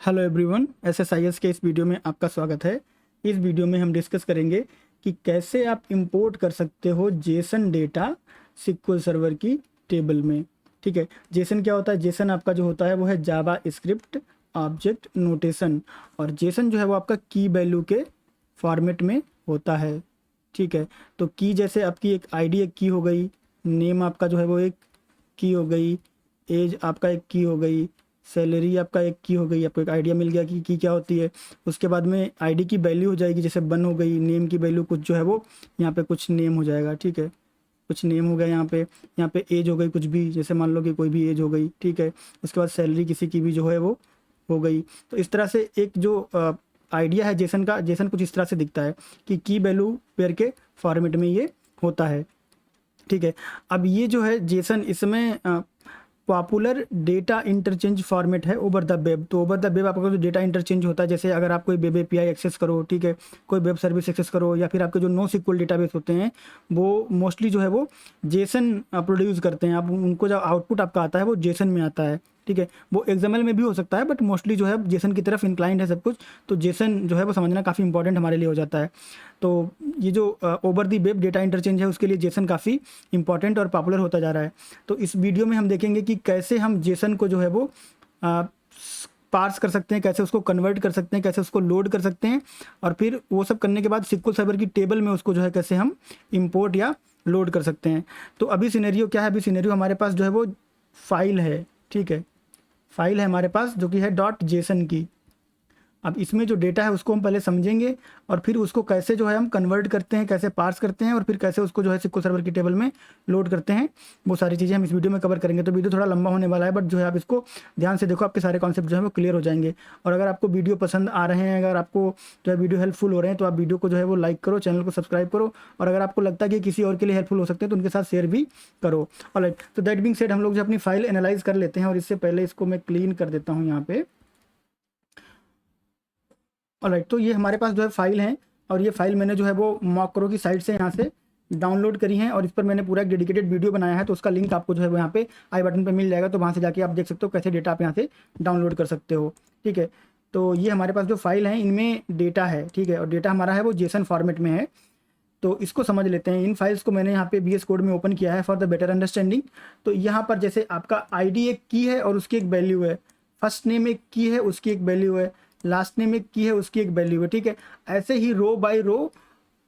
Hello everyone, एसएसआईएस के इस video में आपका स्वागत है। इस वीडियो में हम डिस्कस करेंगे कि कैसे आप इंपोर्ट कर सकते हो जेसन डेटा सिक्वल सर्वर की टेबल में। ठीक है, जेसन क्या होता है? जेसन आपका जो होता है वो है जावा स्क्रिप्ट ऑब्जेक्ट नोटेशन, और जेसन जो है वो आपका की वैल्यू के फॉर्मेट में होता है। ठीक है, तो की जैसे आपकी एक आईडी एक की हो गई, नेम आपका जो है वो एक की हो गई, एज आपका एक की हो गई, सैलरी आपका एक की हो गई। आपको एक आइडिया मिल गया कि की क्या होती है। उसके बाद में आईडी की वैल्यू हो जाएगी, जैसे 1 हो गई। नेम की वैल्यू कुछ जो है वो यहाँ पे कुछ नेम हो जाएगा। ठीक है, कुछ नेम हो गया यहाँ पे एज हो गई कुछ भी, जैसे मान लो कि कोई भी एज हो गई। ठीक है, उसके बाद सैलरी किसी की भी जो है वो हो गई। तो इस तरह से एक जो आइडिया है जेसन का, जेसन कुछ इस तरह से दिखता है कि की वैल्यू पेयर के फॉर्मेट में ये होता है। ठीक है, अब ये जो है जेसन, इसमें पॉपुलर डेटा इंटरचेंज फॉर्मेट है ओवर द वेब। तो ओवर द वेब आपका जो डेटा इंटरचेंज होता है, जैसे अगर आप कोई वेब एपीआई एक्सेस करो, ठीक है, कोई वेब सर्विस एक्सेस करो, या फिर आपके जो नो सिक्वल डेटाबेस होते हैं वो मोस्टली जो है वो जेसन प्रोड्यूस करते हैं। आप उनको जो आउटपुट आपका आता है वो जेसन में आता है। ठीक है, वो एक्सएमएल में भी हो सकता है, बट मोस्टली जो है जेसन की तरफ इंक्लाइंड है सब कुछ। तो जेसन जो है वो समझना काफ़ी इंपॉर्टेंट हमारे लिए हो जाता है। तो ये जो over the web data interchange है उसके लिए जेसन काफ़ी इंपॉर्टेंट और पॉपुलर होता जा रहा है। तो इस वीडियो में हम देखेंगे कि कैसे हम जेसन को जो है वो पार्स कर सकते हैं, कैसे उसको कन्वर्ट कर सकते हैं, कैसे उसको लोड कर सकते हैं, और फिर वो सब करने के बाद सिक्वल सर्वर की टेबल में उसको जो है कैसे हम इंपोर्ट या लोड कर सकते हैं। तो अभी सिनेरियो क्या है? अभी सिनेरियो हमारे पास जो है वो फाइल है। ठीक है, फाइल है हमारे पास जो कि है डॉट जेसन की। अब इसमें जो डेटा है उसको हम पहले समझेंगे, और फिर उसको कैसे जो है हम कन्वर्ट करते हैं, कैसे पार्स करते हैं, और फिर कैसे उसको जो है सिक्वल सर्वर की टेबल में लोड करते हैं। वो सारी चीज़ें हम इस वीडियो में कवर करेंगे। तो वीडियो थोड़ा लंबा होने वाला है, बट जो है आप इसको ध्यान से देखो, आपके सारे कॉन्सेप्ट जो है वो क्लियर हो जाएंगे। और अगर आपको वीडियो पसंद आ रहे हैं, अगर आपको जो है वीडियो हेल्पफुल हो रहे हैं, तो आप वीडियो को जो है वो लाइक करो, चैनल को सब्सक्राइब करो, और अगर आपको लगता है कि किसी और के लिए हेल्पफुल हो सकते हैं तो उनके साथ शेयर भी करो। ऑलराइट, तो दैट बीइंग सेड हम लोग जो अपनी फाइल एनालाइज कर लेते हैं, और इससे पहले इसको मैं क्लीन कर देता हूँ यहाँ पे। ऑलराइट, तो ये हमारे पास जो है फाइल है, और ये फाइल मैंने जो है वो मॉकरो की साइट से यहाँ से डाउनलोड करी है, और इस पर मैंने पूरा एक डेडिकेटेड वीडियो बनाया है। तो उसका लिंक आपको जो है वो यहाँ पे आई बटन पे मिल जाएगा, तो वहाँ से जाके आप देख सकते हो कैसे डेटा आप यहाँ से डाउनलोड कर सकते हो। ठीक है, तो ये हमारे पास जो फाइल है इनमें डेटा है। ठीक है, और डेटा हमारा है वो जेसन फॉर्मेट में है। तो इसको समझ लेते हैं। इन फाइल्स को मैंने यहाँ पे VS कोड में ओपन किया है फॉर द बेटर अंडरस्टैंडिंग। तो यहाँ पर जैसे आपका आईडी एक की है और उसकी एक वैल्यू है, फर्स्ट नेम एक की है उसकी एक वैल्यू है, लास्ट नेम एक की है उसकी एक वैल्यू है। ठीक है, ऐसे ही रो बाय रो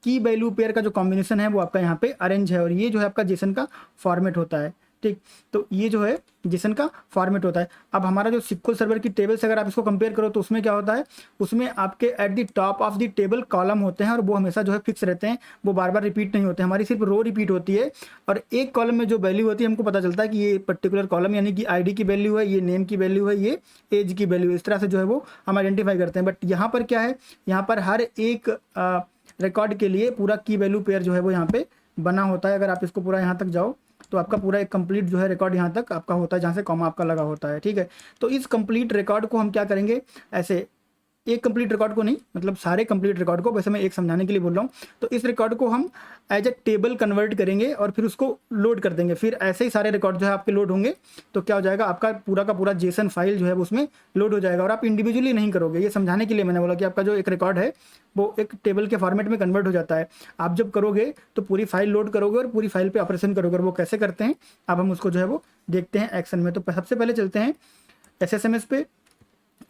की वैल्यू पेयर का जो कॉम्बिनेशन है वो आपका यहाँ पे अरेंज है, और ये जो है आपका जेसन का फॉर्मेट होता है। ठीक, तो ये जो है जेसन का फॉर्मेट होता है। अब हमारा जो सिक्वल सर्वर की टेबल से अगर आप इसको कंपेयर करो तो उसमें क्या होता है, उसमें आपके at the top of the table column होते हैं, और वो हमेशा जो है फिक्स रहते हैं, वो बार बार रिपीट नहीं होते। हमारी सिर्फ रो रिपीट होती है, और एक कॉलम में जो वैल्यू होती है हमको पता चलता है कि ये पर्टिकुलर कॉलम यानी कि आईडी की वैल्यू है, ये नेम की वैल्यू है, ये एज की वैल्यू है। इस तरह से जो है वो हम आइडेंटिफाई करते हैं। बट यहाँ पर क्या है, यहाँ पर हर एक रिकॉर्ड के लिए पूरा की वैल्यू पेयर जो है वो यहाँ पे बना होता है। अगर आप इसको पूरा यहाँ तक जाओ तो आपका पूरा एक कंप्लीट जो है रिकॉर्ड यहाँ तक आपका होता है, जहाँ से कॉमा आपका लगा होता है। ठीक है, तो इस कंप्लीट रिकॉर्ड को हम क्या करेंगे, ऐसे एक कंप्लीट रिकॉर्ड को नहीं, मतलब सारे कंप्लीट रिकॉर्ड को, वैसे मैं एक समझाने के लिए बोल रहा हूँ। तो इस रिकॉर्ड को हम एज ए टेबल कन्वर्ट करेंगे, और फिर उसको लोड कर देंगे। फिर ऐसे ही सारे रिकॉर्ड जो है आपके लोड होंगे, तो क्या हो जाएगा, आपका पूरा का पूरा जेसन फाइल जो है उसमें लोड हो जाएगा। और आप इंडिविजुअली नहीं करोगे, ये समझाने के लिए मैंने बोला कि आपका जो एक रिकॉर्ड है वो एक टेबल के फॉर्मेट में कन्वर्ट हो जाता है। आप जब करोगे तो पूरी फाइल लोड करोगे और पूरी फाइल पे ऑपरेशन करोगे। और वो कैसे करते हैं अब हम उसको जो है वो देखते हैं एक्शन में। तो सबसे पहले चलते हैं SSMS पे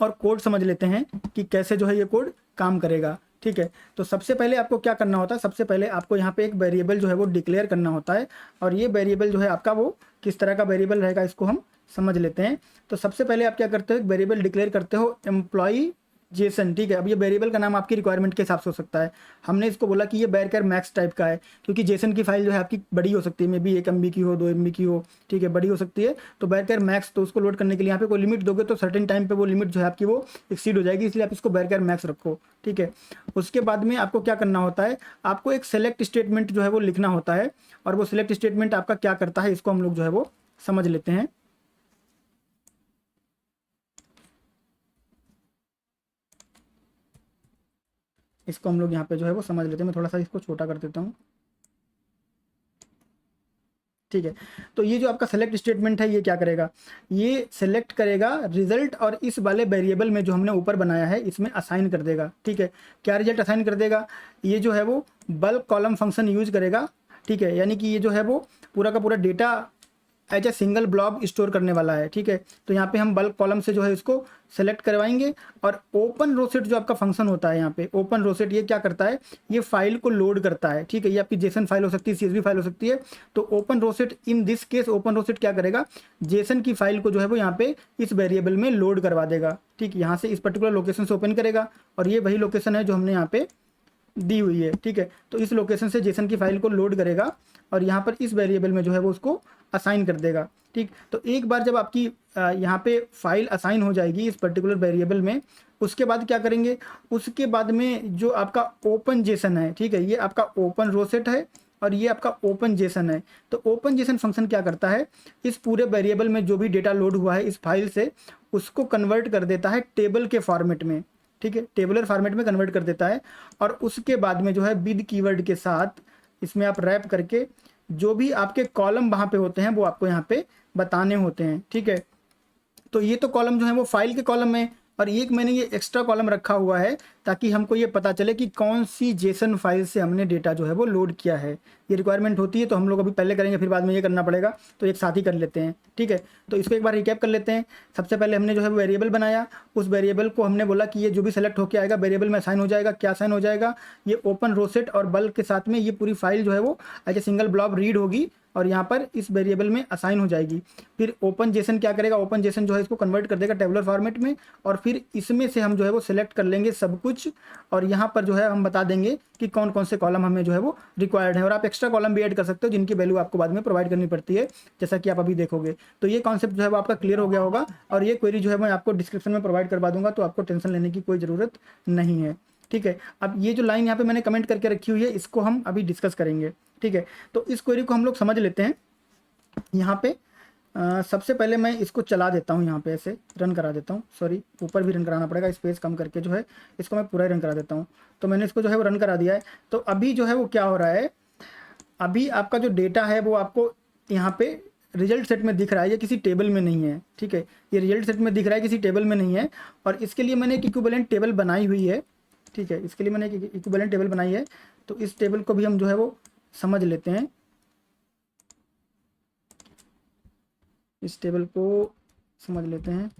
और कोड समझ लेते हैं कि कैसे जो है ये कोड काम करेगा। ठीक है, तो सबसे पहले आपको क्या करना होता है, सबसे पहले आपको यहाँ पे एक वेरिएबल जो है वो डिक्लेयर करना होता है, और ये वेरिएबल जो है आपका वो किस तरह का वेरिएबल रहेगा इसको हम समझ लेते हैं। तो सबसे पहले आप क्या करते हो, एक वेरिएबल डिक्लेयर करते हो एम्प्लॉई जेसन। ठीक है, अब ये वेरिएबल का नाम आपकी रिक्वायरमेंट के हिसाब से हो सकता है। हमने इसको बोला कि ये बेरकर मैक्स टाइप का है, क्योंकि जेसन की फाइल जो है आपकी बड़ी हो सकती है, मे बी 1 MB की हो, 2 MB की हो। ठीक है, बड़ी हो सकती है। तो बेरकर मैक्स, तो उसको लोड करने के लिए यहाँ पे कोई लिमिट दोगे तो सर्टेन टाइम पे वो लिमिट जो है आपकी वो एक्सीड हो जाएगी, इसलिए आप इसको बेरकर मैक्स रखो। ठीक है, उसके बाद में आपको क्या करना होता है, आपको एक सेलेक्ट स्टेटमेंट जो है वो लिखना होता है, और वो सिलेक्ट स्टेटमेंट आपका क्या करता है इसको हम लोग जो है वो समझ लेते हैं। इसको हम लोग यहाँ पे जो है वो समझ लेते हैं। मैं थोड़ा सा इसको छोटा कर देता हूँ। ठीक है। तो ये जो आपका सेलेक्ट स्टेटमेंट है ये क्या करेगा, ये सेलेक्ट करेगा रिजल्ट और इस वाले वेरिएबल में जो हमने ऊपर बनाया है इसमें असाइन कर देगा। ठीक है, क्या रिजल्ट असाइन कर देगा, ये जो है वो बल्क कॉलम फंक्शन यूज करेगा। ठीक है, यानी कि ये जो है वो पूरा का पूरा data as a single blob store करने वाला है। ठीक है, तो यहाँ पे हम बल्क कॉलम से जो है इसको सेलेक्ट करवाएंगे और ओपन रोसेट जो आपका फंक्शन होता है यहाँ पे ओपन रोसेट ये क्या करता है, ये फाइल को लोड करता है। ठीक है, ये आपकी जेसन फाइल हो सकती है, सीएसवी फाइल हो सकती है। तो open rosette in this case open rosette क्या करेगा, जेसन की फाइल को जो है वो यहाँ पे इस वेरिएबल में लोड करवा देगा। ठीक, यहाँ से इस पर्टिकुलर लोकेशन से ओपन करेगा और ये वही लोकेशन है जो हमने यहाँ पे दी हुई है। ठीक है, तो इस लोकेशन से जेसन की फाइल को लोड करेगा और यहाँ पर इस वेरिएबल में जो है वो उसको असाइन कर देगा। ठीक, तो एक बार जब आपकी यहाँ पे फाइल असाइन हो जाएगी इस पर्टिकुलर वेरिएबल में, उसके बाद क्या करेंगे, उसके बाद में जो आपका ओपन जेसन है, ठीक है, ये आपका ओपन रोसेट है और ये आपका ओपन जेसन है। तो ओपन जेसन फंक्शन क्या करता है, इस पूरे वेरिएबल में जो भी डेटा लोड हुआ है इस फाइल से उसको कन्वर्ट कर देता है टेबल के फॉर्मेट में। ठीक है, टेबुलर फॉर्मेट में कन्वर्ट कर देता है और उसके बाद में जो है विद कीवर्ड के साथ इसमें आप रैप करके जो भी आपके कॉलम वहाँ पे होते हैं वो आपको यहाँ पे बताने होते हैं। ठीक है, तो ये तो कॉलम जो है वो फाइल के कॉलम में, और एक मैंने ये एक्स्ट्रा कॉलम रखा हुआ है ताकि हमको ये पता चले कि कौन सी जेसन फाइल से हमने डेटा जो है वो लोड किया है। ये रिक्वायरमेंट होती है तो हम लोग अभी पहले करेंगे फिर बाद में ये करना पड़ेगा, तो एक साथ ही कर लेते हैं। ठीक है, तो इसको एक बार रिकैप कर लेते हैं। सबसे पहले हमने जो है वेरिएबल बनाया, उस वेरिएबल को हमने बोला कि ये जो भी सेलेक्ट होकर आएगा वेरिएबल में साइन हो जाएगा। क्या साइन हो जाएगा, ये ओपन रोसेट और बल्क के साथ में ये पूरी फाइल जो है वो as a single blob read होगी और यहाँ पर इस वेरिएबल में असाइन हो जाएगी। फिर ओपन जेसन क्या करेगा, ओपन जेसन जो है इसको कन्वर्ट कर देगा टेबुलर फॉर्मेट में और फिर इसमें से हम जो है वो सिलेक्ट कर लेंगे सब कुछ और यहाँ पर जो है हम बता देंगे कि कौन कौन से कॉलम हमें जो है वो रिक्वायर्ड है। और आप एक्स्ट्रा कॉलम भी ऐड कर सकते हो जिनकी वैल्यू आपको बाद में प्रोवाइड करनी पड़ती है, जैसा कि आप अभी देखोगे। तो ये कॉन्सेप्ट जो है वो आपका क्लियर हो गया होगा और ये क्वेरी जो है मैं आपको डिस्क्रिप्शन में प्रोवाइड करवा दूंगा, तो आपको टेंशन लेने की कोई ज़रूरत नहीं है। ठीक है, अब ये जो लाइन यहाँ पे मैंने कमेंट करके रखी हुई है इसको हम अभी डिस्कस करेंगे। ठीक है, तो इस क्वेरी को हम लोग समझ लेते हैं। यहाँ पे सबसे पहले मैं इसको चला देता हूँ, यहाँ पे ऐसे रन करा देता हूँ। सॉरी, ऊपर भी रन कराना पड़ेगा, स्पेस कम करके जो है इसको मैं पूरा ही रन करा देता हूँ। तो मैंने इसको जो है वो रन करा दिया है। तो अभी जो है वो क्या हो रहा है, अभी आपका जो डेटा है वो आपको यहाँ पे रिजल्ट सेट में दिख रहा है, ये किसी टेबल में नहीं है। ठीक है, ये रिजल्ट सेट में दिख रहा है, किसी टेबल में नहीं है। और इसके लिए मैंने एक इक्विवेलेंट टेबल बनाई हुई है। ठीक है, इसके लिए मैंने एक इक्विवेलेंट टेबल बनाई है, तो इस टेबल को भी हम जो है वो समझ लेते हैं। इस टेबल को समझ लेते हैं।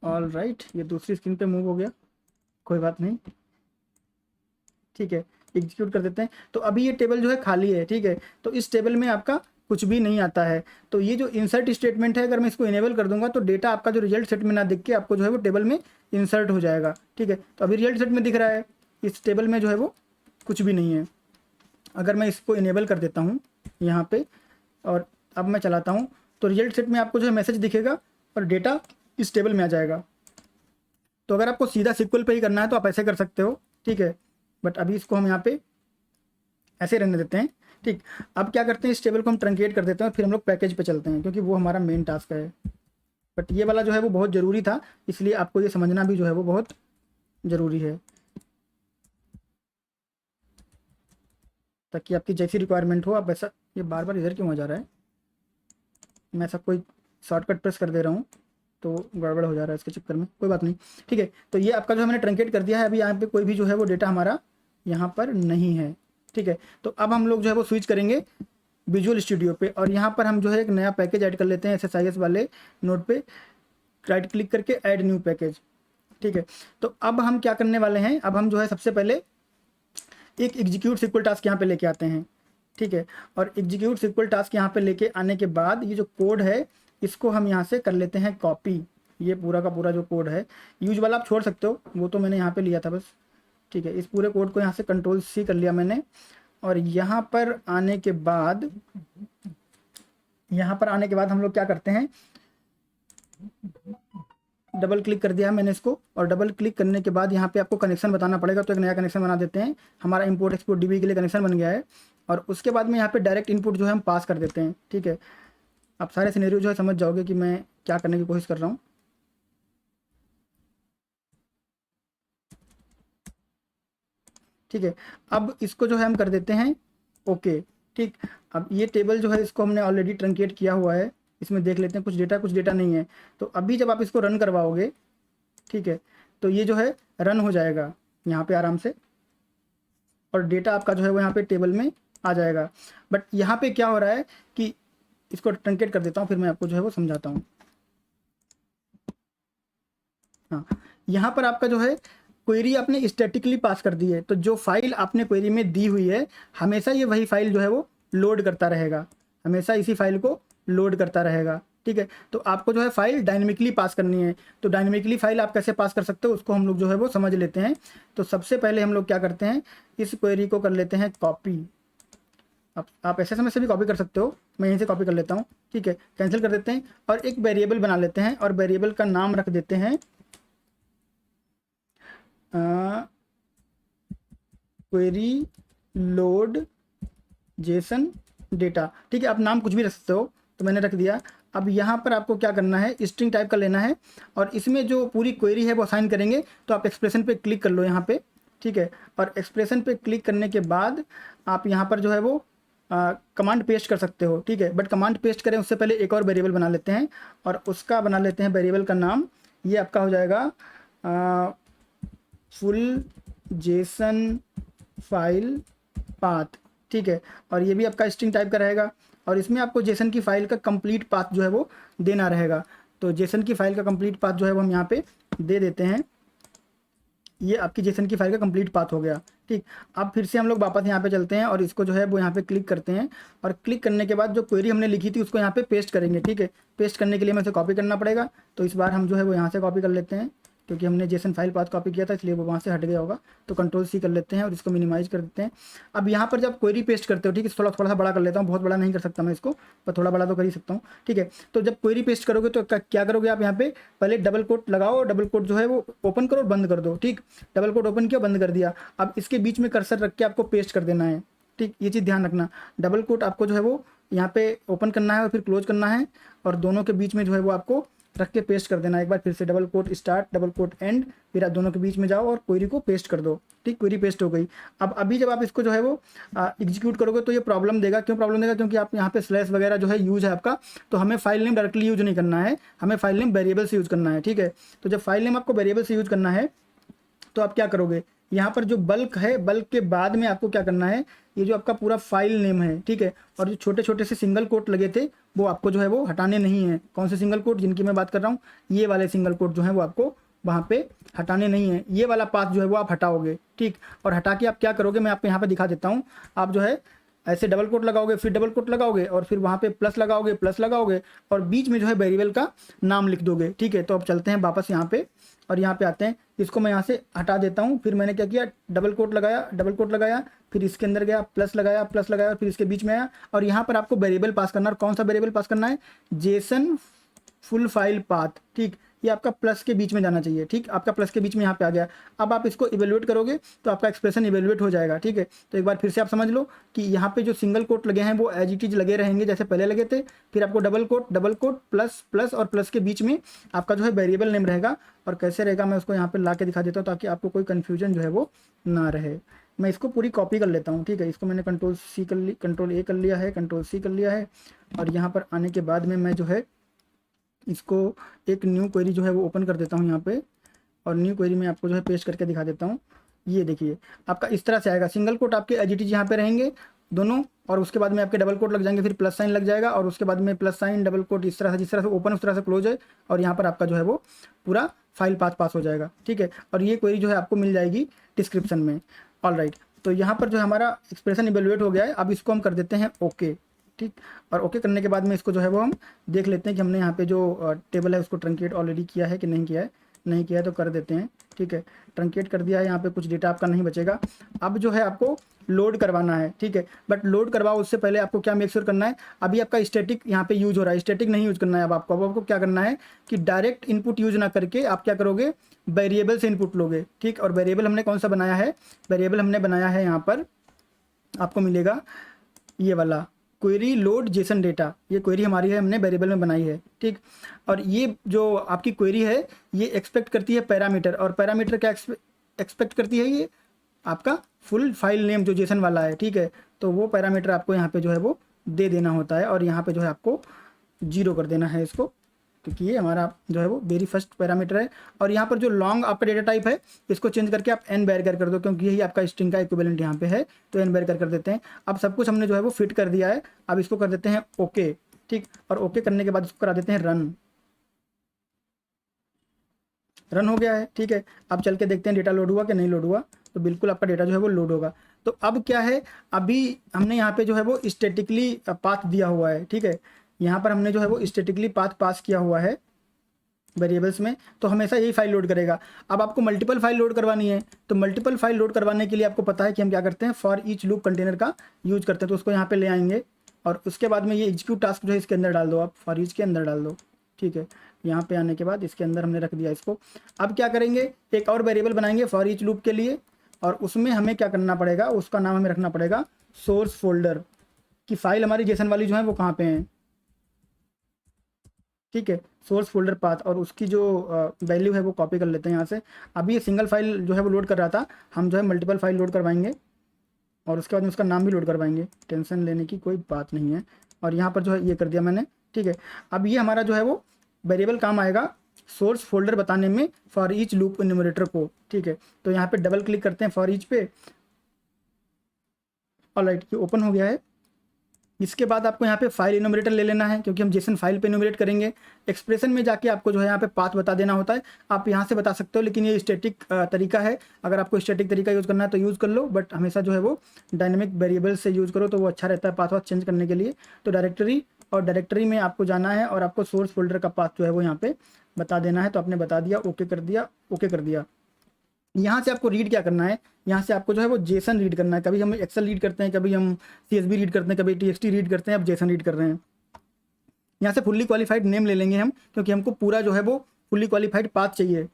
ऑल राइट, ये दूसरी स्क्रीन पे मूव हो गया, कोई बात नहीं। ठीक है, एग्जीक्यूट कर देते हैं। तो अभी ये टेबल जो है खाली है। ठीक है, तो इस टेबल में आपका कुछ भी नहीं आता है। तो ये जो इंसर्ट स्टेटमेंट है, अगर मैं इसको इनेबल कर दूंगा तो डेटा आपका जो रिजल्ट सेट में ना दिख के आपको जो है वो टेबल में इंसर्ट हो जाएगा। ठीक है, तो अभी रिजल्ट सेट में दिख रहा है, इस टेबल में जो है वो कुछ भी नहीं है। अगर मैं इसको इनेबल कर देता हूँ यहाँ पे और अब मैं चलाता हूँ तो रिजल्ट सेट में आपको जो है मैसेज दिखेगा और डेटा इस टेबल में आ जाएगा। तो अगर आपको सीधा सिक्वल पे ही करना है तो आप ऐसे कर सकते हो। ठीक है, बट अभी इसको हम यहाँ पे ऐसे रहने देते हैं। ठीक, अब क्या करते हैं, इस टेबल को हम ट्रंकेट कर देते हैं और फिर हम लोग पैकेज पे चलते हैं, क्योंकि वो हमारा मेन टास्क है। बट ये वाला जो है वो बहुत ज़रूरी था, इसलिए आपको ये समझना भी जो है वो बहुत ज़रूरी है, ताकि आपकी जैसी रिक्वायरमेंट हो आप वैसा। ये बार बार इधर क्यों आ जा रहा है, मैं ऐसा कोई शॉर्टकट प्रेस कर दे रहा हूँ तो गड़बड़ हो जा रहा है इसके चक्कर में, कोई बात नहीं। ठीक है, तो ये आपका जो है मैंने ट्रंकेट कर दिया है। अभी यहाँ पे कोई भी जो है वो डेटा हमारा यहाँ पर नहीं है। ठीक है, तो अब हम लोग जो है वो स्विच करेंगे विजुअल स्टूडियो पे और यहाँ पर हम जो है एक नया पैकेज ऐड कर लेते हैं SSIS वाले नोड पे राइट क्लिक करके ऐड न्यू पैकेज। ठीक है, तो अब हम क्या करने वाले हैं, अब हम जो है सबसे पहले एक एग्जीक्यूट सिक्वल टास्क यहाँ पे लेके आते हैं। ठीक है, और एग्जीक्यूट सिक्वल टास्क यहाँ पे लेके आने के बाद ये जो कोड है इसको हम यहाँ से कर लेते हैं कॉपी। ये पूरा का पूरा जो कोड है, यूज वाला आप छोड़ सकते हो, वो तो मैंने यहाँ पे लिया था बस। ठीक है, इस पूरे कोड को यहाँ से Ctrl+C कर लिया मैंने और यहाँ पर आने के बाद हम लोग क्या करते हैं, डबल क्लिक कर दिया है मैंने इसको और डबल क्लिक करने के बाद यहाँ पे आपको कनेक्शन बताना पड़ेगा, तो एक नया कनेक्शन बना देते हैं। हमारा इंपोर्ट एक्सपोर्ट डीबी के लिए कनेक्शन बन गया है और उसके बाद में यहाँ पे डायरेक्ट इनपुट जो है हम पास कर देते हैं। ठीक है, आप सारे सिनेरियो जो है समझ जाओगे कि मैं क्या करने की कोशिश कर रहा हूँ। ठीक है, अब इसको जो है हम कर देते हैं ओके। ठीक, अब ये टेबल जो है इसको हमने ऑलरेडी ट्रंकेट किया हुआ है, इसमें देख लेते हैं कुछ डेटा नहीं है। तो अभी जब आप इसको रन करवाओगे, ठीक है, तो ये जो है रन हो जाएगा यहाँ पे आराम से, और डेटा आपका जो है वो यहाँ पे टेबल में आ जाएगा। बट यहाँ पे क्या हो रहा है कि इसको ट्रंकेट कर देता हूँ, फिर मैं आपको जो है वो समझाता हूँ। हाँ, यहाँ पर आपका जो है क्वेरी आपने स्टैटिकली पास कर दी है, तो जो फाइल आपने क्वेरी में दी हुई है हमेशा ये वही फाइल जो है वो लोड करता रहेगा, हमेशा इसी फाइल को लोड करता रहेगा। ठीक है, तो आपको जो है फाइल डायनेमिकली पास करनी है। तो डायनेमिकली फाइल आप कैसे पास कर सकते हो उसको हम लोग जो है वो समझ लेते हैं। तो सबसे पहले हम लोग क्या करते हैं, इस क्वेरी को कर लेते हैं कॉपी। आप ऐसे समय से भी कॉपी कर सकते हो, मैं यहीं से कॉपी कर लेता हूँ। ठीक है, कैंसिल कर देते हैं और एक वेरिएबल बना लेते हैं, और वेरिएबल का नाम रख देते हैं क्वेरी लोड जेसन डेटा। ठीक है, आप नाम कुछ भी रख सकते हो, तो मैंने रख दिया। अब यहाँ पर आपको क्या करना है, स्ट्रिंग टाइप का लेना है, और इसमें जो पूरी क्वेरी है वो असाइन करेंगे। तो आप एक्सप्रेशन पे क्लिक कर लो यहाँ पे। ठीक है, और एक्सप्रेशन पे क्लिक करने के बाद आप यहाँ पर जो है वो कमांड पेस्ट कर सकते हो। ठीक है, बट कमांड पेस्ट करें उससे पहले एक और वेरिएबल बना लेते हैं, और उसका बना लेते हैं वेरिएबल का नाम, ये आपका हो जाएगा फुल जेसन फाइल पाथ। ठीक है, और ये भी आपका स्ट्रिंग टाइप का रहेगा, और इसमें आपको जेसन की फाइल का कंप्लीट पाथ जो है वो देना रहेगा। तो जेसन की फाइल का कंप्लीट पाथ जो है वो हम यहाँ पे दे देते हैं। ये आपकी जेसन की फाइल का कंप्लीट पाथ हो गया। ठीक, अब फिर से हम लोग वापस यहाँ पे चलते हैं और इसको जो है वो यहाँ पे क्लिक करते हैं, और क्लिक करने के बाद जो क्वेरी हमने लिखी थी उसको यहाँ पे पेस्ट करेंगे। ठीक है, पेस्ट करने के लिए हमें इसे कॉपी करना पड़ेगा, तो इस बार हम जो है वो यहाँ से कॉपी कर लेते हैं, क्योंकि हमने जेसन फाइल पाथ कॉपी किया था इसलिए वो वहाँ से हट गया होगा। तो कंट्रोल सी कर लेते हैं और इसको मिनिमाइज कर देते हैं। अब यहाँ पर जब क्वेरी पेस्ट करते हो, ठीक है, थोड़ा सा बड़ा कर लेता हूँ, बहुत बड़ा नहीं कर सकता मैं इसको, पर थोड़ा बड़ा तो कर ही सकता हूँ। ठीक है, तो जब क्वेरी पेस्ट करोगे तो क्या करोगे आप, यहाँ पे पहले डबल कोट लगाओ, डबल कोट जो है वो ओपन करो, बंद कर दो। ठीक, डबल कोट ओपन किया, बंद कर दिया। अब इसके बीच में कर्सर रख के आपको पेस्ट कर देना है। ठीक, ये चीज़ ध्यान रखना, डबल कोट आपको जो है वो यहाँ पे ओपन करना है और फिर क्लोज करना है, और दोनों के बीच में जो है वो आपको रख के पेस्ट कर देना। एक बार फिर से double quote start, double quote end, फिर आप दोनों के बीच में जाओ और क्वेरी को पेस्ट कर दो। ठीक, क्वेरी पेस्ट हो गई। अब अभी जब आप इसको जो है वो एग्जीक्यूट करोगे तो ये प्रॉब्लम देगा। क्यों प्रॉब्लम देगा, क्योंकि आप यहाँ पे स्लैश वगैरह जो है यूज है आपका, तो हमें फाइल नेम डायरेक्टली यूज नहीं करना है, हमें फाइल नेम वेरिएबल से यूज करना है। ठीक है, तो जब फाइल नेम आपको वेरिएबल से यूज करना है तो आप क्या करोगे, यहाँ पर जो बल्क है, बल्क के बाद में आपको क्या करना है, ये जो आपका पूरा फाइल नेम है, ठीक है, और जो छोटे छोटे से सिंगल कोट लगे थे वो आपको जो है वो हटाने नहीं है। कौन से सिंगल कोट, जिनकी मैं बात कर रहा हूँ, ये वाले सिंगल कोट जो है वो आपको वहाँ पे हटाने नहीं है। ये वाला पाथ जो है वो आप हटाओगे। ठीक, और हटा के आप क्या करोगे, मैं आपको यहाँ पे दिखा देता हूँ। आप जो है ऐसे डबल कोट लगाओगे, फिर डबल कोट लगाओगे, और फिर वहाँ पे प्लस लगाओगे, और बीच में जो है वेरिएबल का नाम लिख दोगे। ठीक है, तो अब चलते हैं वापस यहाँ पे, और यहाँ पे आते हैं, इसको मैं यहाँ से हटा देता हूँ। फिर मैंने क्या किया, डबल कोट लगाया, फिर इसके अंदर गया, प्लस लगाया, फिर इसके बीच में आया, और यहाँ पर आपको वेरिएबल पास करना है। और कौन सा वेरिएबल पास करना है, जेसन फुल फाइल पाथ। ठीक, ये आपका प्लस के बीच में जाना चाहिए। ठीक, आपका प्लस के बीच में यहाँ पे आ गया। अब आप इसको इवेल्युएट करोगे तो आपका एक्सप्रेशन इवेल्युएट हो जाएगा। ठीक है, तो एक बार फिर से आप समझ लो कि यहाँ पे जो सिंगल कोट लगे हैं वो एज इट इज लगे रहेंगे जैसे पहले लगे थे। फिर आपको डबल कोट प्लस और प्लस के बीच में आपका जो है वेरिएबल नेम रहेगा। और कैसे रहेगा मैं उसको यहाँ पे ला के दिखा देता हूँ ताकि आपको कोई कन्फ्यूजन जो है वो ना रहे। मैं इसको पूरी कॉपी कर लेता हूँ। ठीक है, इसको मैंने कंट्रोल ए कर लिया है, कंट्रोल सी कर लिया है, और यहाँ पर आने के बाद में मैं जो है इसको एक न्यू क्वेरी जो है वो ओपन कर देता हूँ यहाँ पे, और न्यू क्वेरी में आपको जो है पेस्ट करके दिखा देता हूँ। ये देखिए आपका इस तरह से आएगा, सिंगल कोट आपके एज इट इज यहाँ पे रहेंगे दोनों, और उसके बाद में आपके डबल कोट लग जाएंगे, फिर प्लस साइन लग जाएगा, और उसके बाद में प्लस साइन डबल कोट इस तरह से, जिस तरह से ओपन उस तरह से क्लोज है, और यहाँ पर आपका जो है वो पूरा फाइल पास हो जाएगा। ठीक है, और ये क्वेरी जो है आपको मिल जाएगी डिस्क्रिप्शन में। ऑल राइट, तो यहाँ पर जो है हमारा एक्सप्रेशन इवेल्युएट हो गया है। अब इसको हम कर देते हैं ओके। ठीक, और ओके करने के बाद में इसको जो है वो हम देख लेते हैं कि हमने यहाँ पे जो टेबल है उसको ट्रंकेट ऑलरेडी किया है कि नहीं किया है। नहीं किया है तो कर देते हैं। ठीक है, ट्रंकेट कर दिया है, यहाँ पे कुछ डेटा आपका नहीं बचेगा। अब जो है आपको लोड करवाना है। ठीक है, बट लोड करवाओ उससे पहले आपको क्या मेक श्योर करना है, अभी आपका स्टैटिक यहाँ पे यूज हो रहा है, स्टैटिक नहीं यूज करना है। अब आपको क्या करना है कि डायरेक्ट इनपुट यूज ना करके आप क्या करोगे, वेरिएबल से इनपुट लोगे। ठीक, और वेरिएबल हमने कौन सा बनाया है, वेरिएबल हमने बनाया है यहाँ पर आपको मिलेगा ये वाला क्वेरी लोड जेसन डेटा। ये क्वेरी हमारी है, हमने वेरिएबल में बनाई है। ठीक, और ये जो आपकी क्वेरी है ये एक्सपेक्ट करती है पैरामीटर, और पैरामीटर क्या एक्सपेक्ट करती है, ये आपका फुल फाइल नेम जो जेसन वाला है, ठीक है, तो वो पैरामीटर आपको यहाँ पे जो है वो दे देना होता है और यहाँ पे जो है आपको 0 कर देना है इसको, क्योंकि ये हमारा जो है वो वेरी फर्स्ट पैरामीटर है। और यहाँ पर जो लॉन्ग आपका डेटा टाइप है इसको चेंज करके आप एन बैरियर कर दो, क्योंकि यही आपका स्ट्रिंग का इक्विवेलेंट यहाँ पे है, तो एन बैरियर कर देते हैं। अब सब कुछ हमने जो है वो फिट कर दिया है, अब इसको कर देते हैं ओके, ठीक, और ओके करने के बाद इसको करा देते हैं रन। रन हो गया है, ठीक है। अब चल के देखते हैं डेटा लोड हुआ कि नहीं लोड हुआ, तो बिल्कुल आपका डेटा जो है वो लोड होगा। तो अब क्या है, अभी हमने यहाँ पे जो है वो स्टैटिकली पाथ दिया हुआ है, ठीक है, यहाँ पर हमने जो है वो स्टैटिकली पाथ पास किया हुआ है वेरिएबल्स में, तो हमेशा यही फाइल लोड करेगा। अब आपको मल्टीपल फाइल लोड करवानी है, तो मल्टीपल फाइल लोड करवाने के लिए आपको पता है कि हम क्या करते हैं, फॉर ईच लूप कंटेनर का यूज करते हैं। तो उसको यहाँ पे ले आएंगे और उसके बाद में ये एग्जीक्यूट टास्क जो है इसके अंदर डाल दो, आप फॉर ईच के अंदर डाल दो, ठीक है। यहाँ पे आने के बाद इसके अंदर हमने रख दिया इसको। अब क्या करेंगे, एक और वेरिएबल बनाएंगे फॉर ईच लूप के लिए, और उसमें हमें क्या करना पड़ेगा, उसका नाम हमें रखना पड़ेगा सोर्स फोल्डर, की फाइल हमारी जेसन वाली जो है वो कहाँ पे है, ठीक है, सोर्स फोल्डर पाथ, और उसकी जो वैल्यू है वो कॉपी कर लेते हैं यहाँ से। अभी ये सिंगल फाइल जो है वो लोड कर रहा था, हम जो है मल्टीपल फाइल लोड करवाएंगे और उसके बाद में उसका नाम भी लोड करवाएंगे, टेंशन लेने की कोई बात नहीं है। और यहाँ पर जो है ये कर दिया मैंने, ठीक है। अब ये हमारा जो है वो वेरिएबल काम आएगा सोर्स फोल्डर बताने में फॉर ईच लूप इन्यूमरेटर को, ठीक है। तो यहाँ पे डबल क्लिक करते हैं फॉर ईच पे, ऑलराइट, ये ओपन हो गया है। इसके बाद आपको यहाँ पे फाइल इन्यूमरेटर ले लेना है, क्योंकि हम जेसन फाइल पे इन्यूमरेट करेंगे। एक्सप्रेशन में जाके आपको जो है यहाँ पे पाथ बता देना होता है, आप यहाँ से बता सकते हो, लेकिन ये स्टैटिक तरीका है। अगर आपको स्टैटिक तरीका यूज़ करना है तो यूज़ कर लो, बट हमेशा जो है वो डायनेमिक वेरिएबल से यूज़ करो तो वो अच्छा रहता है पाथ वाथ चेंज करने के लिए। तो डायरेक्टरी, और डायरेक्टरी में आपको जाना है और आपको सोर्स फोल्डर का पाथ जो है वो यहाँ पे बता देना है। तो आपने बता दिया, ओके कर दिया, ओके कर दिया। यहाँ से आपको रीड क्या करना है, यहाँ से आपको जो है वो जेसन रीड करना है। कभी हम एक्सेल रीड करते हैं, कभी हम CSV रीड करते हैं, कभी TXT रीड करते हैं, अब जेसन रीड कर रहे हैं। यहाँ से फुल्ली क्वालिफाइड नेम ले लेंगे हम, क्योंकि हमको पूरा जो है वो फुल्ली क्वालिफाइड पाथ चाहिए।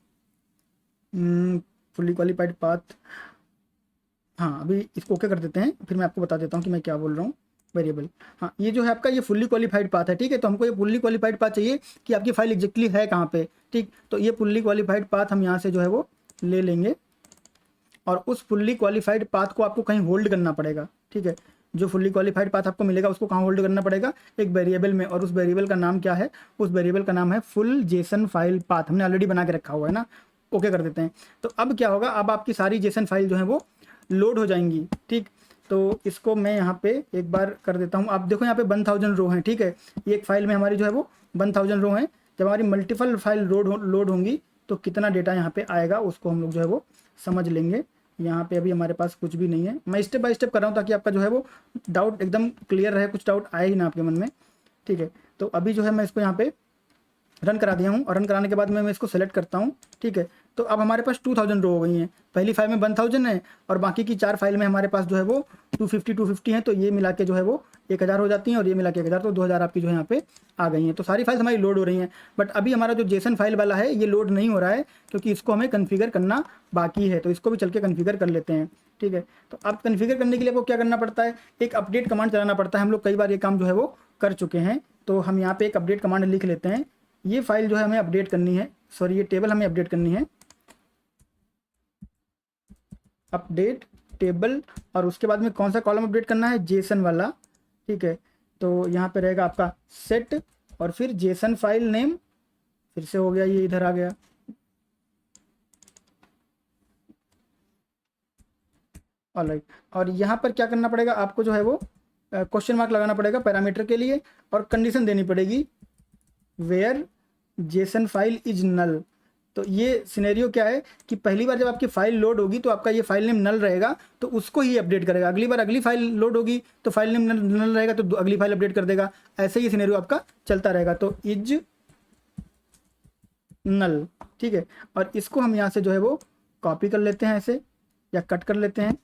फुल्ली क्वालिफाइड पाथ, हाँ, अभी इसको ओके कर देते हैं, फिर मैं आपको बता देता हूँ कि मैं क्या बोल रहा हूँ। वेरिएबल, हाँ, ये जो है आपका ये फुल्ली क्वालिफाइड पाथ है, ठीक है। तो हमको ये फुल्ली क्वालिफाइड पाथ चाहिए कि आपकी फाइल एग्जैक्टली है कहाँ पे, ठीक। तो ये फुल्ली क्वालिफाइड पाथ हम यहाँ से जो है वो ले लेंगे, और उस फुल्ली क्वालिफाइड पाथ को आपको कहीं होल्ड करना पड़ेगा, ठीक है। जो फुल्ली क्वालिफाइड पाथ आपको मिलेगा उसको कहाँ होल्ड करना पड़ेगा, एक वेरिएबल में, और उस वेरिएबल का नाम क्या है, उस वेरिएबल का नाम है फुल जेसन फाइल पाथ, हमने ऑलरेडी बना के रखा हुआ है ना। ओके कर देते हैं। तो अब क्या होगा, अब आपकी सारी जेसन फाइल जो है वो लोड हो जाएंगी, ठीक। तो इसको मैं यहाँ पे एक बार कर देता हूँ। आप देखो यहाँ पे 1000 रो हैं, ठीक है। एक फाइल में हमारी जो है वो 1000 रो हैं। जब हमारी मल्टीपल फाइल लोड होंगी तो कितना डेटा यहाँ पे आएगा उसको हम लोग जो है वो समझ लेंगे। यहाँ पे अभी हमारे पास कुछ भी नहीं है, मैं स्टेप बाय स्टेप कर रहा हूँ ताकि आपका जो है वो डाउट एकदम क्लियर रहे, कुछ डाउट आए ही ना आपके मन में, ठीक है। तो अभी जो है मैं इसको यहाँ पे रन करा दिया हूँ, और रन कराने के बाद मैं इसको सेलेक्ट करता हूँ, ठीक है। तो अब हमारे पास 2000 रो हो गई हैं। पहली फाइल में 1000 है और बाकी की 4 फाइल में हमारे पास जो है वो 250 हैं, तो ये मिला के जो है वो 1000 हो जाती हैं, और ये मिला के 1000, तो 2000 आपकी जो है यहाँ पे आ गई हैं। तो सारी फाइल्स हमारी लोड हो रही हैं, बट अभी हमारा जो जेसन फाइल वाला है ये लोड नहीं हो रहा है, क्योंकि इसको हमें कन्फिगर करना बाकी है। तो इसको भी चल के कन्फिगर कर लेते हैं, ठीक है। तो अब कन्फिगर करने के लिए आपको क्या करना पड़ता है, एक अपडेट कमांड चलाना पड़ता है। हम लोग कई बार ये काम जो है वो कर चुके हैं, तो हम यहाँ पे एक अपडेट कमांड लिख लेते हैं। ये फाइल जो है हमें अपडेट करनी है, सॉरी, ये टेबल हमें अपडेट करनी है, अपडेट टेबल, और उसके बाद में कौन सा कॉलम अपडेट करना है, जेसन वाला, ठीक है। तो यहाँ पे रहेगा आपका सेट और फिर जेसन फाइल नेम, फिर से हो गया, ये इधर आ गया, ऑलराइट। और यहाँ पर क्या करना पड़ेगा आपको, जो है वो क्वेश्चन मार्क लगाना पड़ेगा पैरामीटर के लिए, और कंडीशन देनी पड़ेगी where JSON file is null. तो ये सिनेरियो क्या है कि पहली बार जब आपकी फाइल लोड होगी तो आपका ये फाइल नेम नल रहेगा, तो उसको ही अपडेट करेगा। अगली बार अगली फाइल लोड होगी तो फाइल नेम नल रहेगा, तो अगली फाइल अपडेट कर देगा। ऐसे ही सिनेरियो आपका चलता रहेगा। तो इज नल, ठीक है। और इसको हम यहाँ से जो है वो कॉपी कर लेते हैं ऐसे, या कट कर लेते हैं,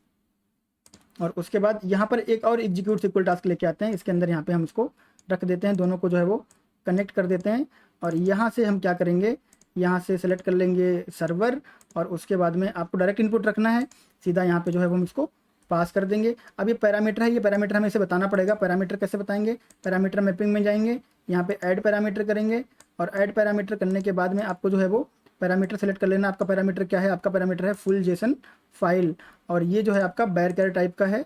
और उसके बाद यहाँ पर एक और एग्जीक्यूट सिक्वल टास्क लेके आते हैं। इसके अंदर यहाँ पे हम इसको रख देते हैं, दोनों को जो है वो कनेक्ट कर देते हैं। और यहाँ से हम क्या करेंगे, यहाँ से सेलेक्ट कर लेंगे सर्वर, और उसके बाद में आपको डायरेक्ट इनपुट रखना है, सीधा यहाँ पे जो है वो हम इसको पास कर देंगे। अब ये पैरामीटर है, ये पैरामीटर हमें इसे बताना पड़ेगा। पैरामीटर कैसे बताएंगे, पैरामीटर मैपिंग में जाएंगे, यहाँ पे ऐड पैरामीटर करेंगे, और ऐड पैरामीटर करने के बाद में आपको जो है वो पैरामीटर सेलेक्ट कर लेना। आपका पैरामीटर क्या है, आपका पैरामीटर है फुल जेसन फाइल, और ये जो है आपका बैरकेयर टाइप का है,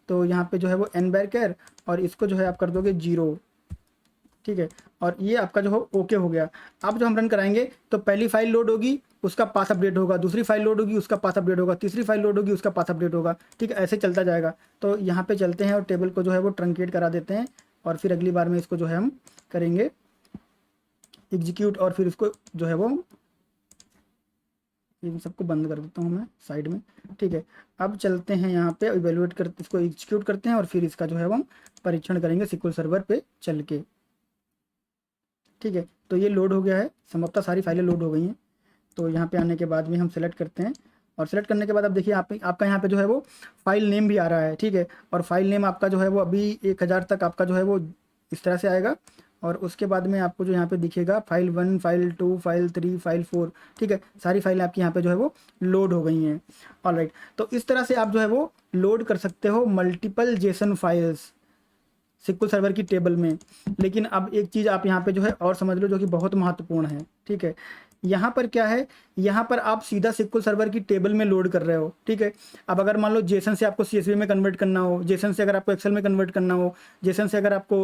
तो यहाँ पे जो है वो एन बैरकेयर, और इसको जो है आप कर दोगे 0, ठीक है। और ये आपका जो हो ओके हो गया। अब जो हम रन कराएंगे तो पहली फाइल लोड होगी, उसका पास अपडेट होगा, दूसरी फाइल लोड होगी, उसका पास अपडेट होगा, तीसरी फाइल लोड होगी, उसका पास अपडेट होगा, ठीक है, ऐसे चलता जाएगा। तो यहाँ पे चलते हैं और टेबल को जो है वो ट्रंकेट करा देते हैं, और फिर अगली बार में इसको जो है हम करेंगे एग्जीक्यूट, और फिर इसको जो है वो इन सबको बंद कर देता हूँ मैं साइड में, ठीक है। अब चलते हैं यहाँ पे इवेलुएट कर, इसको एग्जीक्यूट करते हैं, और फिर इसका जो है वो हम परीक्षण करेंगे SQL सर्वर पे चल के, ठीक है। तो ये लोड हो गया है, संभवतः सारी फाइलें लोड हो गई हैं। तो यहाँ पे आने के बाद में हम सेलेक्ट करते हैं, और सेलेक्ट करने के बाद अब देखिए आपका यहाँ पे जो है वो फाइल नेम भी आ रहा है, ठीक है। और फाइल नेम आपका जो है वो अभी 1000 तक आपका जो है वो इस तरह से आएगा, और उसके बाद में आपको जो यहाँ पे दिखेगा फाइल 1, फाइल 2, फाइल 3, फाइल 4, ठीक है। सारी फाइलें आपकी यहाँ पे जो है वो लोड हो गई हैं। ऑलराइट, तो इस तरह से आप जो है वो लोड कर सकते हो multiple Jason files SQL server की टेबल में। लेकिन अब एक चीज़ आप यहाँ पे जो है और समझ लो, जो कि बहुत महत्वपूर्ण है, ठीक है। यहाँ पर क्या है, यहाँ पर आप सीधा SQL सर्वर की टेबल में लोड कर रहे हो, ठीक है। अब अगर मान लो जेसन से आपको CSV में कन्वर्ट करना हो, जेसन से अगर आपको एक्सेल में कन्वर्ट करना हो, जेसन से अगर आपको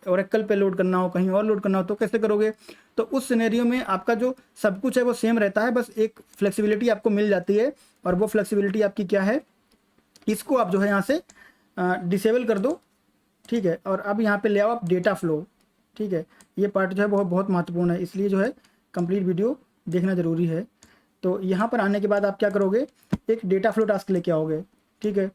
ओरेकल पे लोड करना हो, कहीं और लोड करना हो, तो कैसे करोगे? तो उस सिनेरियो में आपका जो सब कुछ है वो सेम रहता है, बस एक फ्लेक्सिबिलिटी आपको मिल जाती है, और वो फ्लेक्सिबिलिटी आपकी क्या है, इसको आप जो है यहाँ से डिसेबल कर दो, ठीक है। और अब यहाँ पे ले आओ आप डेटा फ्लो, ठीक है। ये पार्ट जो है बहुत बहुत महत्वपूर्ण है, इसलिए जो है कंप्लीट वीडियो देखना ज़रूरी है। तो यहाँ पर आने के बाद आप क्या करोगे, एक डेटा फ्लो टास्क लेके आओगे, ठीक है।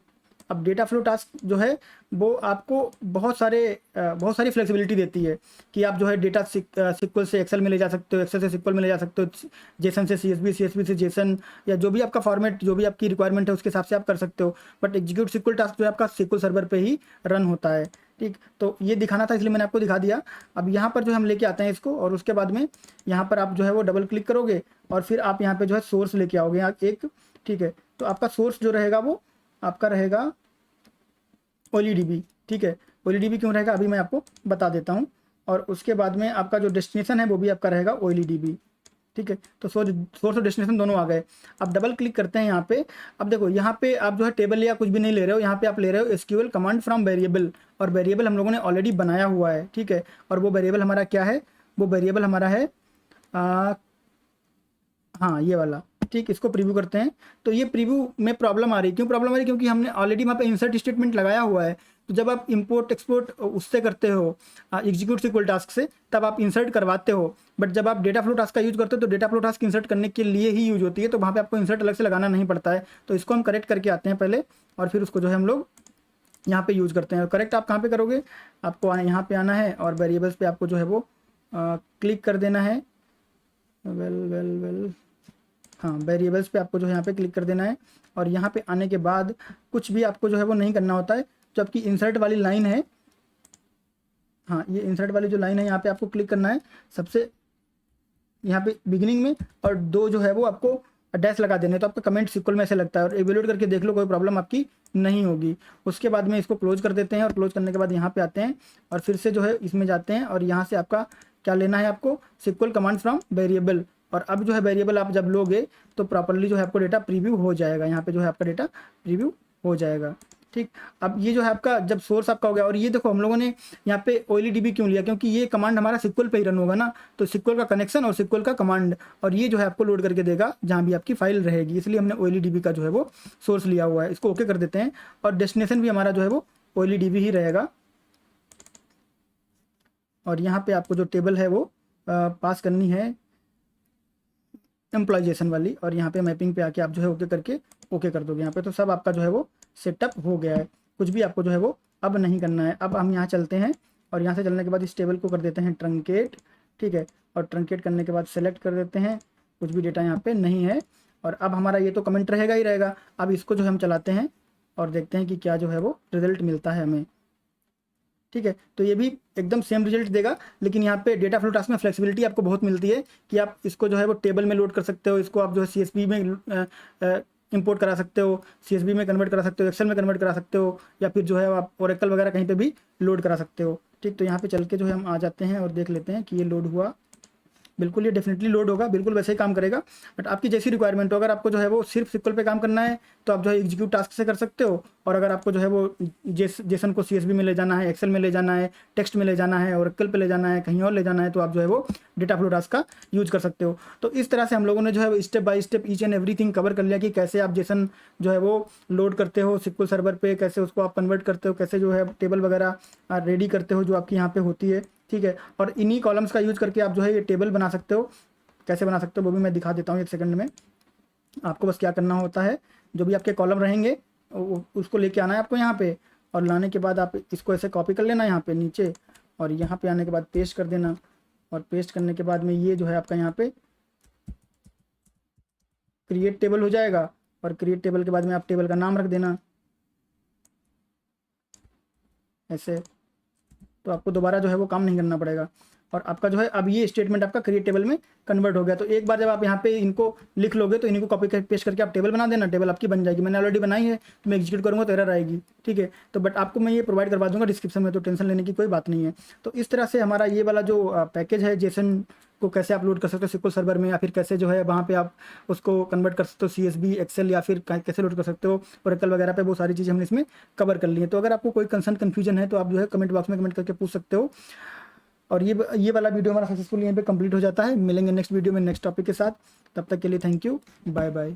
अब डेटा फ्लो टास्क जो है वो आपको बहुत सारी फ्लेक्सिबिलिटी देती है कि आप जो है डेटा SQL से एक्सेल में ले जा सकते हो, एक्सेल से SQL में ले जा सकते हो, जेसन से CSV, CSV से जेसन, या जो भी आपका फॉर्मेट, जो भी आपकी रिक्वायरमेंट है उसके हिसाब से आप कर सकते हो। बट एग्जीक्यूट SQL टास्क जो है आपका SQL सर्वर पे ही रन होता है, ठीक। तो ये दिखाना था, इसलिए मैंने आपको दिखा दिया। अब यहाँ पर जो हम लेके आते हैं इसको, और उसके बाद में यहाँ पर आप जो है वो डबल क्लिक करोगे, और फिर आप यहाँ पे जो है सोर्स लेके आओगे एक, ठीक है। तो आपका सोर्स जो रहेगा वो आपका रहेगा OLEDB, ठीक है। OLEDB क्यों रहेगा अभी मैं आपको बता देता हूँ। और उसके बाद में आपका जो डेस्टिनेशन है वो भी आपका रहेगा OLEDB, ठीक है। तो सोर्स और डेस्टिनेशन दोनों आ गए। अब डबल क्लिक करते हैं यहाँ पे। अब देखो यहाँ पे आप जो है टेबल या कुछ भी नहीं ले रहे हो, यहाँ पे आप ले रहे हो SQL कमांड फ्रॉम वेरिएबल, और वेरिएबल हम लोगों ने ऑलरेडी बनाया हुआ है, ठीक है। और वो वेरिएबल हमारा क्या है, वो वेरिएबल हमारा है हाँ ये वाला, ठीक। इसको प्रीव्यू करते हैं। तो ये प्रीव्यू में प्रॉब्लम आ रही है, क्यों प्रॉब्लम आ रही है, क्योंकि हमने ऑलरेडी वहाँ पे इंसर्ट स्टेटमेंट लगाया हुआ है। तो जब आप इंपोर्ट एक्सपोर्ट उससे करते हो एग्जीक्यूट SQL टास्क से, तब आप इंसर्ट करवाते हो। बट जब आप डेटा फ्लो टास्क का यूज़ करते हो तो डेटा फ्लो टास्क इंसर्ट करने के लिए ही यूज होती है, तो वहाँ पे आपको इंसर्ट अलग से लगाना नहीं पड़ता है। तो इसको हम करेक्ट करके आते हैं पहले, और फिर उसको जो है हम लोग यहाँ पे यूज़ करते हैं। करेक्ट आप कहाँ पे करोगे, आपको यहाँ पे आना है, और वेरिएबल्स पे आपको जो है वो क्लिक कर देना है। हाँ, वेरिएबल्स पे आपको जो है यहाँ पे क्लिक कर देना है, और यहाँ पे आने के बाद कुछ भी आपको जो है वो नहीं करना होता है। जो आपकी इंसर्ट वाली लाइन है, हाँ ये इंसर्ट वाली जो लाइन है, यहाँ पे आपको क्लिक करना है सबसे यहाँ पे बिगिनिंग में, और 2 जो है वो आपको डैश लगा देने, तो आपका कमेंट SQL में ऐसे लगता है। और एवेल्यूएट करके देख लो, कोई प्रॉब्लम आपकी नहीं होगी। उसके बाद में इसको क्लोज कर देते हैं, और क्लोज करने के बाद यहाँ पे आते हैं, और फिर से जो है इसमें जाते हैं, और यहाँ से आपका क्या लेना है, आपको SQL कमांड फ्रॉम वेरिएबल। और अब जो है वेरिएबल आप जब लोगे तो प्रॉपरली जो है आपको डेटा प्रीव्यू हो जाएगा, यहाँ पे जो है आपका डेटा प्रीव्यू हो जाएगा, ठीक। अब ये जो है आपका जब सोर्स आपका हो गया, और ये देखो हम लोगों ने यहाँ पे OLEDB क्यों लिया, क्योंकि ये कमांड हमारा SQL पे ही रन होगा ना, तो SQL का कनेक्शन और SQL का कमांड, और ये जो है आपको लोड करके देगा जहाँ भी आपकी फाइल रहेगी, इसलिए हमने OLEDB का जो है वो सोर्स लिया हुआ है। इसको ओके कर देते हैं, और डेस्टिनेशन भी हमारा जो है वो OLEDB ही रहेगा। और यहाँ पे आपको जो टेबल है वो पास करनी है एम्प्लॉयजेशन वाली, और यहाँ पे मैपिंग पे आके आप जो है ओके करके ओके कर दोगे यहाँ पे। तो सब आपका जो है वो सेटअप हो गया है, कुछ भी आपको जो है वो अब नहीं करना है। अब हम यहाँ चलते हैं, और यहाँ से चलने के बाद इस टेबल को कर देते हैं ट्रंकेट, ठीक है। और ट्रंकेट करने के बाद सेलेक्ट कर देते हैं, कुछ भी डेटा यहाँ पे नहीं है। और अब हमारा ये तो कमेंट रहेगा ही रहेगा। अब इसको जो है हम चलाते हैं, और देखते हैं कि क्या जो है वो रिजल्ट मिलता है हमें, ठीक है। तो ये भी एकदम सेम रिजल्ट देगा, लेकिन यहाँ पे डेटा फ्लो टास्क में फ्लेक्सिबिलिटी आपको बहुत मिलती है कि आप इसको जो है वो टेबल में लोड कर सकते हो, इसको आप जो है CSV में इंपोर्ट करा सकते हो, CSV में कन्वर्ट करा सकते हो, एक्सेल में कन्वर्ट करा सकते हो, या फिर जो है आप ओरेकल वगैरह कहीं पे भी लोड करा सकते हो, ठीक। तो यहाँ पे चल के जो है हम आ जाते हैं और देख लेते हैं कि ये लोड हुआ बिल्कुल ये डेफिनेटली लोड होगा, बिल्कुल वैसे ही काम करेगा। बट आपकी जैसी रिक्वायरमेंट हो, अगर आपको जो है वो सिर्फ सिक्वल पे काम करना है तो आप जो है एग्जीक्यूट टास्क से कर सकते हो, और अगर आपको जो है वो जेसन को CSV में ले जाना है, एक्सेल में ले जाना है, टेक्स्ट में ले जाना है, ओरेकल पे ले जाना है, कहीं और ले जाना है, तो आप जो है वो डेटा फ्लो टास्क का यूज कर सकते हो। तो इस तरह से हम लोगों ने जो है step by step each and everything cover कर लिया कि कैसे आप जेसन जो है वो लोड करते हो सिक्वल सर्वर पे, कैसे उसको आप कन्वर्ट करते हो, कैसे जो है टेबल वगैरह रेडी करते हो जो आपकी यहाँ पे होती है, ठीक है। और इन्हीं कॉलम्स का यूज करके आप जो है ये टेबल बना सकते हो। कैसे बना सकते हो वो भी मैं दिखा देता हूँ एक सेकंड में। आपको बस क्या करना होता है, जो भी आपके कॉलम रहेंगे उसको लेके आना है आपको यहाँ पे, और लाने के बाद आप इसको ऐसे कॉपी कर लेना यहाँ पे नीचे, और यहाँ पे आने के बाद पेस्ट कर देना, और पेस्ट करने के बाद में ये जो है आपका यहाँ पे क्रिएट टेबल हो जाएगा, और क्रिएट टेबल के बाद में आप टेबल का नाम रख देना ऐसे, तो आपको दोबारा जो है वो काम नहीं करना पड़ेगा। और आपका जो है अब ये स्टेटमेंट आपका क्रिएट टेबल में कन्वर्ट हो गया। तो एक बार जब आप यहाँ पे इनको लिख लोगे तो इनको कॉपी पेस्ट करके आप टेबल बना देना, टेबल आपकी बन जाएगी। मैंने ऑलरेडी बनाई है, तो मैं एग्जीक्यूट करूँगा तो एरर आएगी, ठीक है। तो बट आपको मैं ये प्रोवाइड करवा दूंगा डिस्क्रिप्शन में, तो टेंशन लेने की कोई बात नहीं है। तो इस तरह से हमारा ये वाला जो पैकेज है जेसन को कैसे आप लोड कर सकते हो सिक्वल सर्वर में, या फिर कैसे जो है वहाँ पे आप उसको कन्वर्ट कर सकते हो CSV एक्सेल, या फिर कैसे लोड कर सकते हो ओरेकल वगैरह पे, वो सारी चीज़ें हमने इसमें कवर कर ली है। तो अगर आपको कोई कंसर्न कन्फ्यूजन है तो आप जो है कमेंट बॉक्स में कमेंट करके पूछ सकते हो। और ये वाला वीडियो हमारा सक्सेसफुल यहाँ पे कंप्लीट हो जाता है। मिलेंगे नेक्स्ट वीडियो में नेक्स्ट टॉपिक के साथ, तब तक के लिए थैंक यू, बाय बाय।